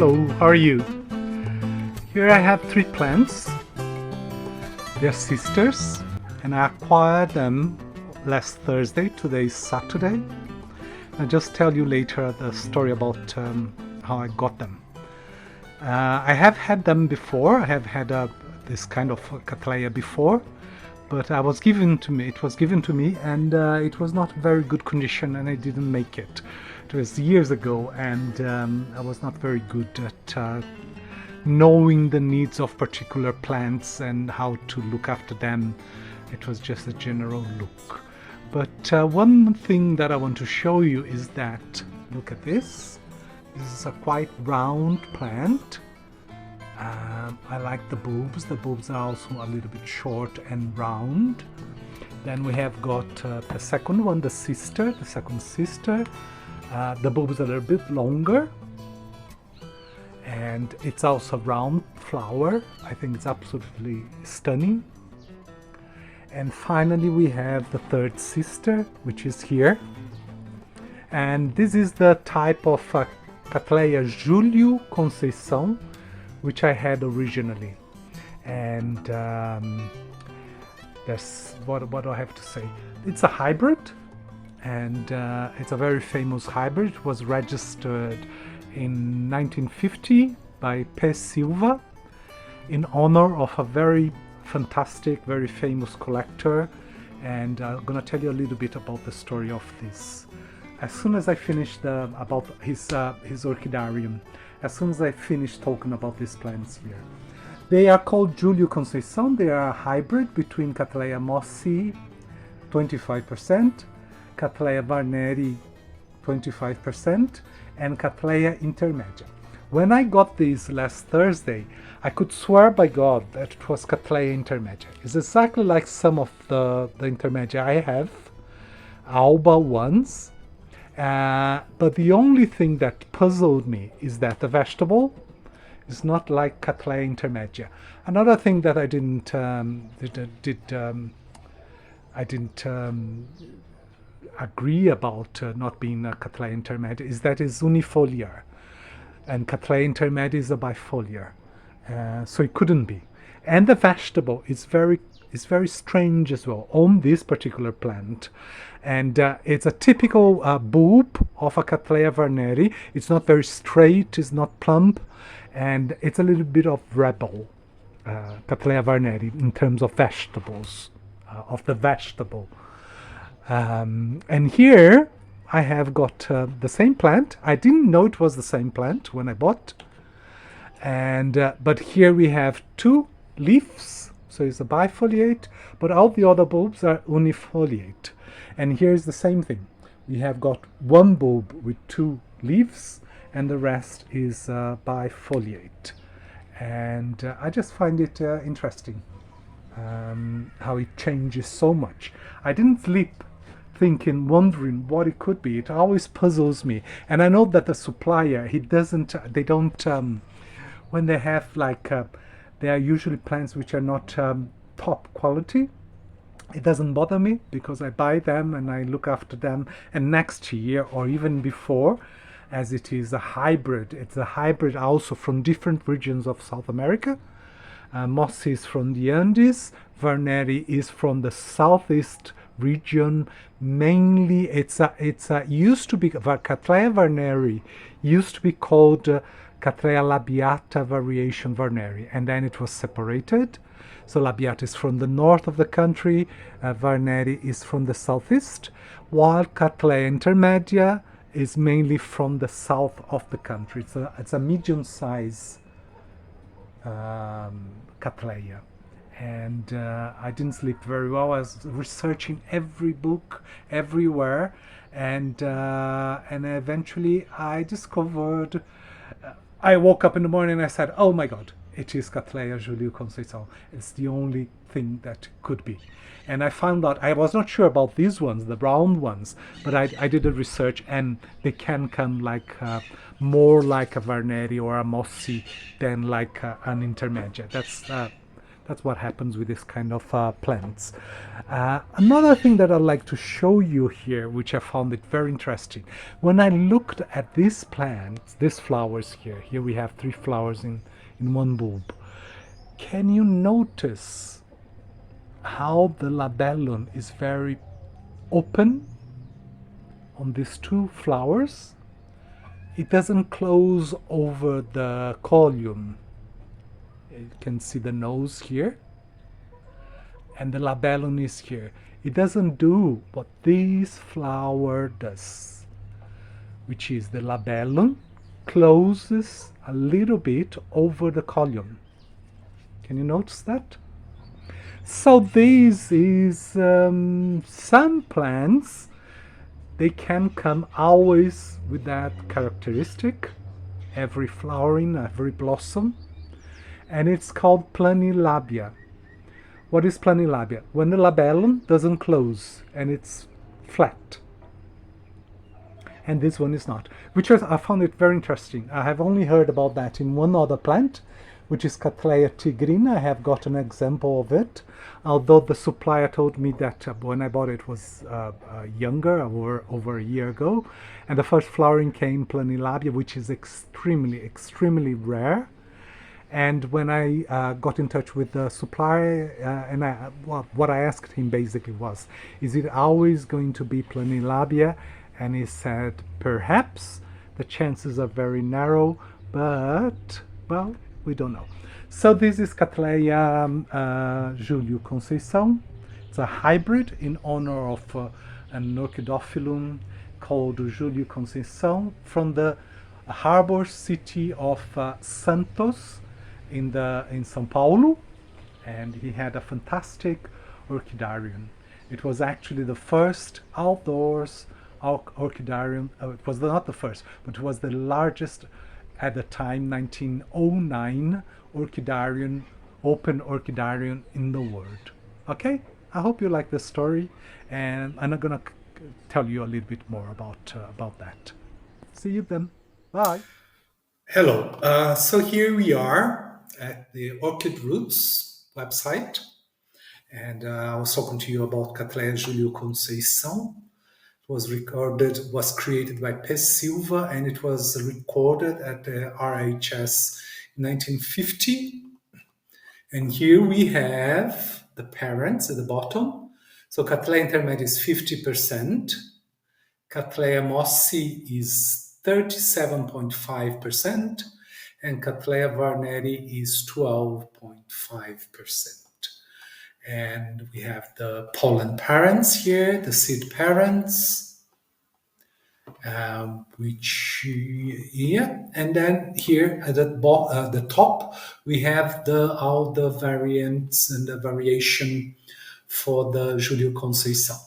Hello, how are you? Here I have 3 plants. They're sisters, and I acquired them last Thursday. Today is Saturday. I'll just tell you later the story about how I got them. I have had them before. I have had this kind of Cattleya before, but it was given to me, and it was not very good condition, and I didn't make it. It was years ago, and I was not very good at knowing the needs of particular plants and how to look after them. It was just a general look. But one thing that I want to show you is that, look at this. This is a quite round plant. I like the bulbs. The bulbs are also a little bit short and round. Then we have got the second one, the second sister. The bulbs are a little bit longer, and it's also round flower. I think it's absolutely stunning. And finally we have the third sister, which is here, and this is the type of Cattleya Júlio Conceição, which I had originally. And that's what do I have to say. It's a hybrid, and it's a very famous hybrid. It was registered in 1950 by P. Silva in honor of a very fantastic, very famous collector, and I'm gonna tell you a little bit about the story of this as soon as I finish about his orchidarium. As soon as I finish talking about these plants here. They are called Júlio Conceição. They are a hybrid between Cattleya mossie 25%, Cattleya warnarii 25%, and Cattleya intermedia. When I got these last Thursday, I could swear by God that it was Cattleya intermedia. It's exactly like some of the intermedia I have, alba ones, but the only thing that puzzled me is that the vegetable is not like Cattleya intermedia. Another thing that I didn't agree about not being a Cattleya intermedia is that it's unifoliar, and Cattleya intermedia is a bifoliar, so it couldn't be. And the vegetable is very strange as well on this particular plant, and it's a typical bulb of a Cattleya warnarii. It's not very straight, it's not plump, and it's a little bit of rebel Cattleya warnarii in terms of vegetables, of the vegetable. And here I have got the same plant. I didn't know it was the same plant when I bought, and but here we have 2 leaves, so it's a bifoliate, but all the other bulbs are unifoliate. And here's the same thing. We have got 1 bulb with 2 leaves, and the rest is bifoliate. And I just find it interesting how it changes so much. I didn't sleep wondering what it could be. It always puzzles me, and I know that the supplier, they don't when they have like they are usually plants which are not top quality. It doesn't bother me because I buy them and I look after them, and next year or even before, as it is a hybrid, it's a hybrid also from different regions of South America. Mossie is from the Andes, warnarii is from the southeast region. Mainly it's used to be Cattleya warnarii used to be called Cattleya labiata variation warnarii, and then it was separated. So labiata is from the north of the country, warnarii is from the southeast, while Cattleya intermedia is mainly from the south of the country. It's a medium size Cattleya. And I didn't sleep very well. I was researching every book everywhere, and eventually I discovered. I woke up in the morning and I said, "Oh my God, it is Cattleya Júlio Conceição. It's the only thing that could be." And I found out, I was not sure about these ones, the round ones, but I did a research, and they can come like more like a warnarii or a mossie than like an intermedia. That's what happens with this kind of plants. Another thing that I'd like to show you here, which I found it very interesting, when I looked at these plants, these flowers here we have 3 flowers in one bulb. Can you notice how the labellum is very open on these 2 flowers? It doesn't close over the column. You can see the nose here, and the labellum is here. It doesn't do what this flower does, which is the labellum closes a little bit over the column. Can you notice that? So this is some plants, they can come always with that characteristic, every flowering, every blossom, and it's called planilabia. What is planilabia? When the labellum doesn't close and it's flat. And this one is not, which I found it very interesting. I have only heard about that in one other plant, which is Cattleya tigrina. I have got an example of it, although the supplier told me that when I bought it was younger, over a year ago, and the first flowering came planilabia, which is extremely rare. And when I got in touch with the supplier, and what I asked him basically was, is it always going to be planilabia? And he said, perhaps. The chances are very narrow, but, well, we don't know. So this is Cattleya Júlio Conceição. It's a hybrid in honor of an orchidophyllum called Júlio Conceição from the harbor city of Santos in São Paulo, and he had a fantastic orchidarium. It was actually the first outdoors orchidarium. It was not the first, but it was the largest at the time, 1909 orchidarium, open orchidarium in the world. Okay, I hope you like this story, and I'm gonna tell you a little bit more about that. See you then. Bye. Hello. So here we are at the Orchid Roots website, and I was talking to you about Cattleya Júlio Conceição. It was created by P. Silva, and it was recorded at the RHS in 1950. And here we have the parents at the bottom. So Cattleya intermedia is 50%. Cattleya mossie is 37.5%. And Cattleya warnarii is 12.5%. And we have the pollen parents here, the seed parents, and then here at the top we have all the variants and the variation for the Júlio Conceição.